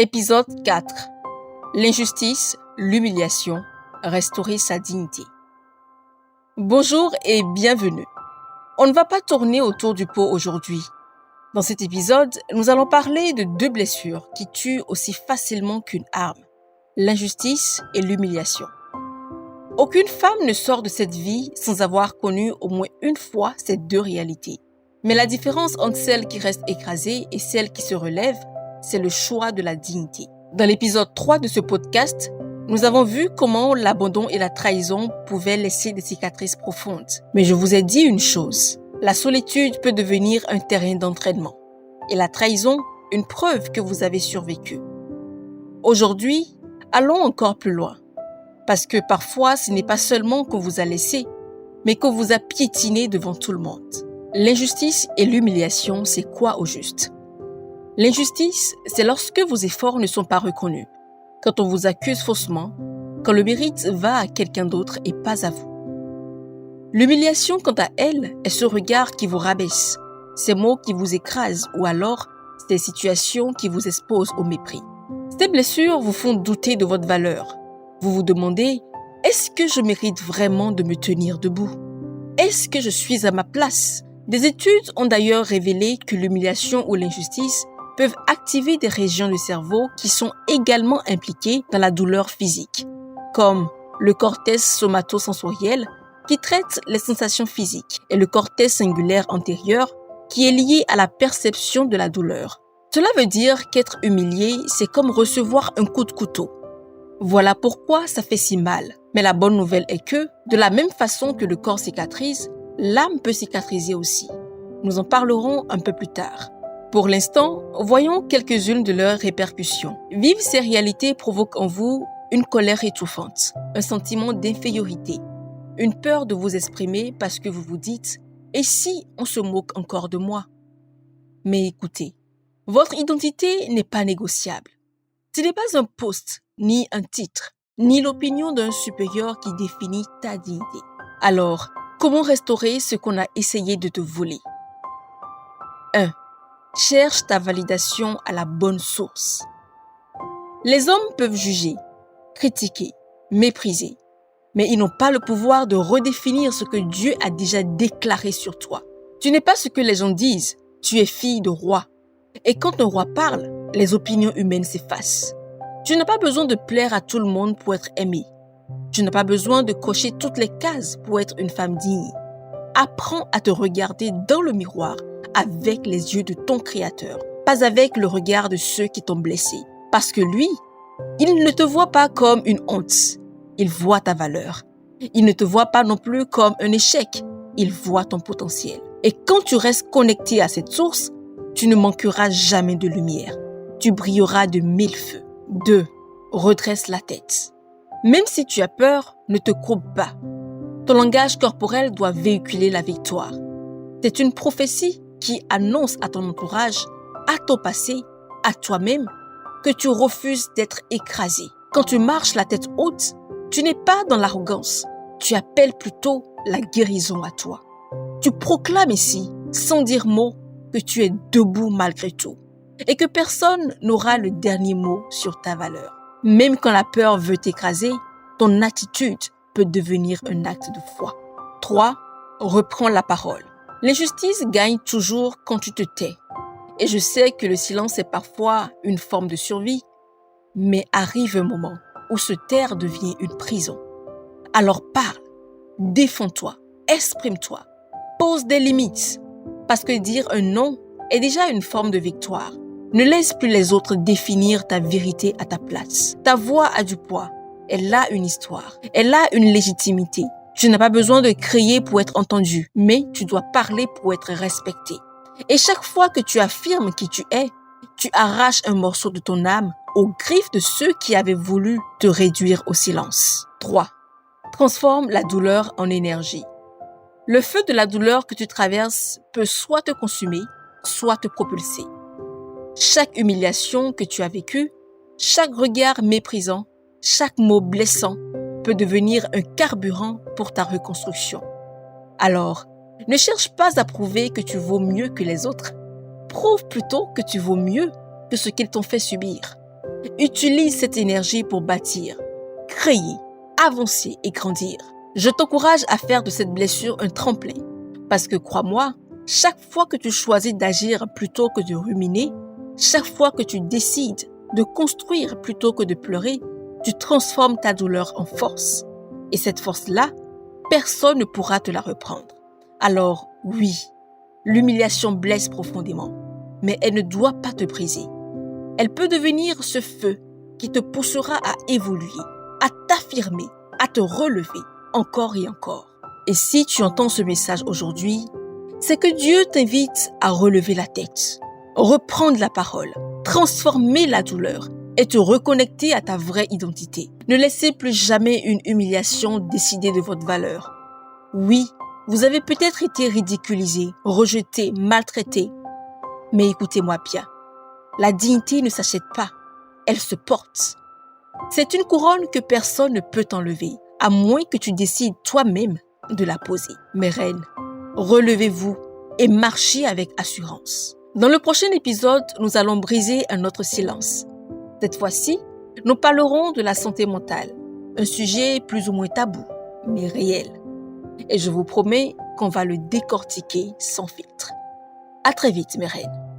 Épisode 4. L'injustice, l'humiliation, restaurer sa dignité. Bonjour et bienvenue. On ne va pas tourner autour du pot aujourd'hui. Dans cet épisode, nous allons parler de deux blessures qui tuent aussi facilement qu'une arme. L'injustice et l'humiliation. Aucune femme ne sort de cette vie sans avoir connu au moins une fois ces deux réalités. Mais la différence entre celle qui reste écrasée et celle qui se relève, c'est le choix de la dignité. Dans l'épisode 3 de ce podcast, nous avons vu comment l'abandon et la trahison pouvaient laisser des cicatrices profondes. Mais je vous ai dit une chose, la solitude peut devenir un terrain d'entraînement et la trahison, une preuve que vous avez survécu. Aujourd'hui, allons encore plus loin. Parce que parfois, ce n'est pas seulement qu'on vous a laissé, mais qu'on vous a piétiné devant tout le monde. L'injustice et l'humiliation, c'est quoi au juste? L'injustice, c'est lorsque vos efforts ne sont pas reconnus, quand on vous accuse faussement, quand le mérite va à quelqu'un d'autre et pas à vous. L'humiliation, quant à elle, est ce regard qui vous rabaisse, ces mots qui vous écrasent ou alors ces situations qui vous exposent au mépris. Ces blessures vous font douter de votre valeur. Vous vous demandez, est-ce que je mérite vraiment de me tenir debout? Est-ce que je suis à ma place? Des études ont d'ailleurs révélé que l'humiliation ou l'injustice peuvent activer des régions du cerveau qui sont également impliquées dans la douleur physique, comme le cortex somatosensoriel qui traite les sensations physiques et le cortex singulaire antérieur qui est lié à la perception de la douleur. Cela veut dire qu'être humilié, c'est comme recevoir un coup de couteau. Voilà pourquoi ça fait si mal. Mais la bonne nouvelle est que, de la même façon que le corps cicatrise, l'âme peut cicatriser aussi. Nous en parlerons un peu plus tard. Pour l'instant, voyons quelques-unes de leurs répercussions. Vivre ces réalités provoque en vous une colère étouffante, un sentiment d'infériorité, une peur de vous exprimer parce que vous vous dites « Et si on se moque encore de moi ?» Mais écoutez, votre identité n'est pas négociable. Ce n'est pas un poste, ni un titre, ni l'opinion d'un supérieur qui définit ta dignité. Alors, comment restaurer ce qu'on a essayé de te voler? 1. Cherche ta validation à la bonne source. Les hommes peuvent juger, critiquer, mépriser, mais ils n'ont pas le pouvoir de redéfinir ce que Dieu a déjà déclaré sur toi. Tu n'es pas ce que les gens disent, tu es fille de roi. Et quand un roi parle, les opinions humaines s'effacent. Tu n'as pas besoin de plaire à tout le monde pour être aimé. Tu n'as pas besoin de cocher toutes les cases pour être une femme digne. Apprends à te regarder dans le miroir avec les yeux de ton Créateur, pas avec le regard de ceux qui t'ont blessé. Parce que lui, il ne te voit pas comme une honte, il voit ta valeur. Il ne te voit pas non plus comme un échec, il voit ton potentiel. Et quand tu restes connecté à cette source, tu ne manqueras jamais de lumière. Tu brilleras de 1000 feux. 2. Redresse la tête. Même si tu as peur, ne te courbe pas. Ton langage corporel doit véhiculer la victoire. C'est une prophétie qui annonce à ton entourage, à ton passé, à toi-même, que tu refuses d'être écrasé. Quand tu marches la tête haute, tu n'es pas dans l'arrogance. Tu appelles plutôt la guérison à toi. Tu proclames ici, sans dire mot, que tu es debout malgré tout et que personne n'aura le dernier mot sur ta valeur. Même quand la peur veut t'écraser, ton attitude peut devenir un acte de foi. 3. Reprends la parole. L'injustice gagne toujours quand tu te tais. Et je sais que le silence est parfois une forme de survie, mais arrive un moment où se taire devient une prison. Alors parle, défends-toi, exprime-toi, pose des limites. Parce que dire un non est déjà une forme de victoire. Ne laisse plus les autres définir ta vérité à ta place. Ta voix a du poids. Elle a une histoire. Elle a une légitimité. Tu n'as pas besoin de crier pour être entendu, mais tu dois parler pour être respecté. Et chaque fois que tu affirmes qui tu es, tu arraches un morceau de ton âme aux griffes de ceux qui avaient voulu te réduire au silence. 3. Transforme la douleur en énergie. Le feu de la douleur que tu traverses peut soit te consumer, soit te propulser. Chaque humiliation que tu as vécue, chaque regard méprisant, chaque mot blessant peut devenir un carburant pour ta reconstruction. Alors, ne cherche pas à prouver que tu vaux mieux que les autres. Prouve plutôt que tu vaux mieux que ce qu'ils t'ont fait subir. Utilise cette énergie pour bâtir, créer, avancer et grandir. Je t'encourage à faire de cette blessure un tremplin. Parce que crois-moi, chaque fois que tu choisis d'agir plutôt que de ruminer, chaque fois que tu décides de construire plutôt que de pleurer, tu transformes ta douleur en force. Et cette force-là, personne ne pourra te la reprendre. Alors, oui, l'humiliation blesse profondément, mais elle ne doit pas te briser. Elle peut devenir ce feu qui te poussera à évoluer, à t'affirmer, à te relever encore et encore. Et si tu entends ce message aujourd'hui, c'est que Dieu t'invite à relever la tête, reprendre la parole, transformer la douleur et te reconnecter à ta vraie identité. Ne laissez plus jamais une humiliation décider de votre valeur. Oui, vous avez peut-être été ridiculisé, rejeté, maltraité. Mais écoutez-moi bien, la dignité ne s'achète pas, elle se porte. C'est une couronne que personne ne peut t'enlever, à moins que tu décides toi-même de la poser. Mes reines, relevez-vous et marchez avec assurance. Dans le prochain épisode, nous allons briser un autre silence. Cette fois-ci, nous parlerons de la santé mentale, un sujet plus ou moins tabou, mais réel. Et je vous promets qu'on va le décortiquer sans filtre. À très vite, mes reines.